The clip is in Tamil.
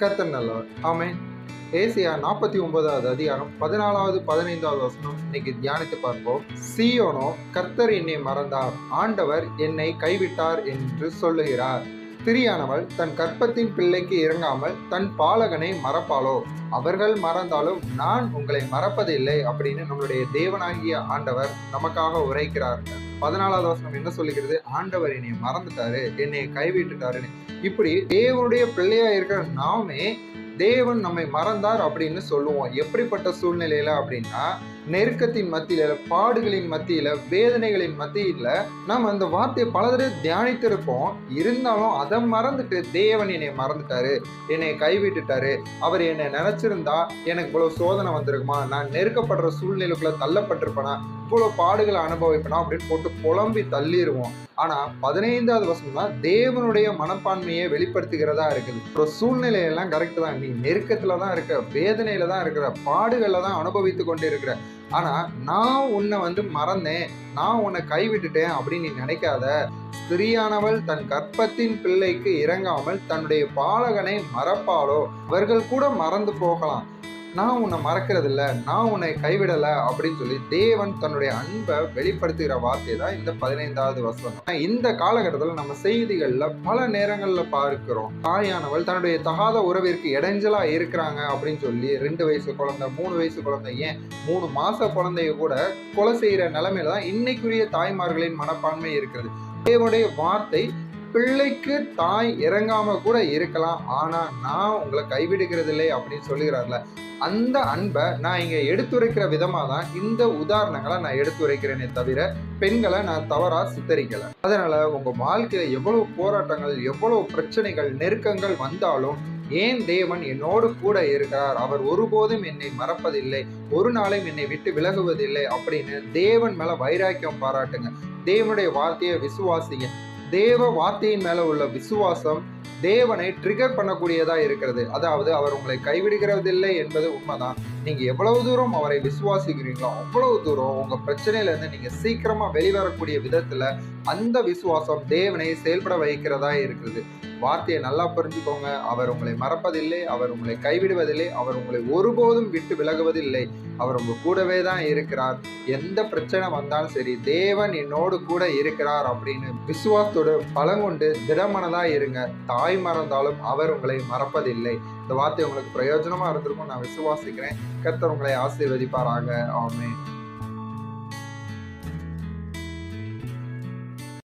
கர்த்தர் நல்லவர். ஆமென். ஏசாயா 49வது அதிகாரம் 14வது 15வது வசனம் இன்னைக்கு தியானித்து பார்ப்போம். சீயோனோ, கர்த்தர் என்னை மறந்தார், ஆண்டவர் என்னை கைவிட்டார் என்று சொல்லுகிறார். ஸ்திரியானவள் தன் கர்ப்பத்தின் பிள்ளைக்கு இறங்காமல் தன் பாலகனை மறப்பாளோ? அவர்கள் மறந்தாலும் நான் உங்களை மறப்பதில்லை அப்படின்னு நம்மளுடைய தேவனாகிய ஆண்டவர் நமக்காக உரைக்கிறார். 14வது வசனம் என்ன சொல்லுகிறது? ஆண்டவர் என்னை மறந்துட்டாரு, என்னை கைவிட்டுட்டாருன்னு. இப்படி தேவனுடைய பிள்ளையா இருக்கிற நாமே தேவன் நம்மை மறந்தார் அப்படின்னு சொல்லுவோம். எப்படிப்பட்ட சூழ்நிலையில அப்படின்னா, நெருக்கத்தின் மத்தியில, பாடுகளின் மத்தியில, வேதனைகளின் மத்தியில நம்ம அந்த வார்த்தையை பல தடவை தியானித்திருப்போம். இருந்தாலும் அதை மறந்துட்டு தேவன் என்னை மறந்துட்டாரு, என்னை கைவிட்டுட்டாரு, அவர் என்னை நினைச்சிருந்தா எனக்கு இவ்வளவு சோதனை வந்திருக்குமா, நான் நெருக்கப்படுற சூழ்நிலைக்குள்ள தள்ளப்பட்டிருப்பேனா, இவ்வளவு பாடுகளை அனுபவிப்பேனா அப்படின்னு போட்டு புலம்பி தள்ளிடுவோம். ஆனா 15வது வசனம் தான் தேவனுடைய மனப்பான்மையை வெளிப்படுத்துகிறதா இருக்குது. ஒரு சூழ்நிலையெல்லாம் கரெக்ட் தான், நீ நெருக்கத்துல தான் இருக்க, வேதனையில தான் இருக்கிற, பாடுகள்ல தான் அனுபவித்து கொண்டு இருக்கிற. ஆனா நான் உன்னை மறந்தேன், நான் உன்னை கைவிட்டுட்டேன் அப்படின்னு நீ நினைக்காத. ஸ்திரியானவள் தன் கர்ப்பத்தின் பிள்ளைக்கு இறங்காமல் தன்னுடைய பாலகனை மறப்பாளோ? அவர்கள் கூட மறந்து போகலாம், நான் உன்னை மறக்கிறது இல்லை, நான் உன்னை கைவிடலை அப்படின்னு சொல்லி தேவன் தன்னுடைய அன்பை வெளிப்படுத்துகிற வார்த்தை தான் இந்த 15வது வசனம். இந்த காலகட்டத்தில் நம்ம செய்திகள்ல பல நேரங்கள்ல பார்க்கிறோம், தாயானவள் தன்னுடைய தகாத உறவிற்கு இடைஞ்சலா இருக்கிறாங்க அப்படின்னு சொல்லி 2 வயசு குழந்தை, 3 வயசு குழந்தை, ஏன் 3 மாச குழந்தைய கூட கொலை செய்யற நிலைமையில தான் இன்னைக்குரிய தாய்மார்களின் மனப்பான்மை இருக்கிறது. தேவனுடைய வார்த்தை, பிள்ளைக்கு தாய் இறங்காம கூட இருக்கலாம், ஆனா நான் உங்களை கைவிடுகிறது இல்லை அப்படின்னு சொல்லுகிறார்ல. அந்த அன்பை நான் இங்க எடுத்துரைக்கிற விதமா தான் இந்த உதாரணங்களை நான் எடுத்துரைக்கிறேனே தவிர பெண்களை நான் தவறா சித்தரிக்கல. அதனால உங்க வாழ்க்கையில எவ்வளவு போராட்டங்கள், எவ்வளவு பிரச்சனைகள், நெருக்கங்கள் வந்தாலும் ஏன் தேவன் என்னோடு கூட இருக்கிறார், அவர் ஒருபோதும் என்னை மறப்பதில்லை, ஒரு நாளும் என்னை விட்டு விலகுவதில்லை அப்படின்னு தேவன் மேல வைராக்கியம் பாராட்டுங்க. தேவனுடைய வார்த்தையை விசுவாசிங்க. தேவ வார்த்தையின் மேல உள்ள விசுவாசம் தேவனை ட்ரிகர் பண்ணக்கூடியதா இருக்கிறது. அதாவது அவர் உங்களை கைவிடுகிறதில்லை என்பது உண்மைதான். நீங்க எவ்வளவு தூரம் அவரை விசுவாசிக்கிறீங்களோ அவ்வளவு தூரம் உங்க பிரச்சனையில இருந்து நீங்க சீக்கிரமா வெளிவரக்கூடிய விதத்துல அந்த விசுவாசம் தேவனை செயல்பட வைக்கிறதா இருக்குது. வார்த்தையை நல்லா புரிஞ்சுக்கோங்க. அவர் உங்களை மறப்பதில்லை, அவர் உங்களை கைவிடுவதில்லை, அவர் உங்களை ஒருபோதும் விட்டு விலகுவதில்லை. அவர் உங்க கூடவே தான் இருக்கிறார். எந்த பிரச்சனை வந்தாலும் சரி, தேவன் என்னோடு கூட இருக்கிறார் அப்படின்னு விசுவாசத்தோடு பலங்கொண்டு திடமனதா இருங்க. தாய் மறந்தாலும் அவர் உங்களை மறப்பதில்லை. இந்த வார்த்தை உங்களுக்கு பிரயோஜனமா இருந்திருக்கும் நான் விசுவாசிக்கிறேன். கர்த்தர் உங்களை ஆசீர்வதிப்பாராக. ஆமென்.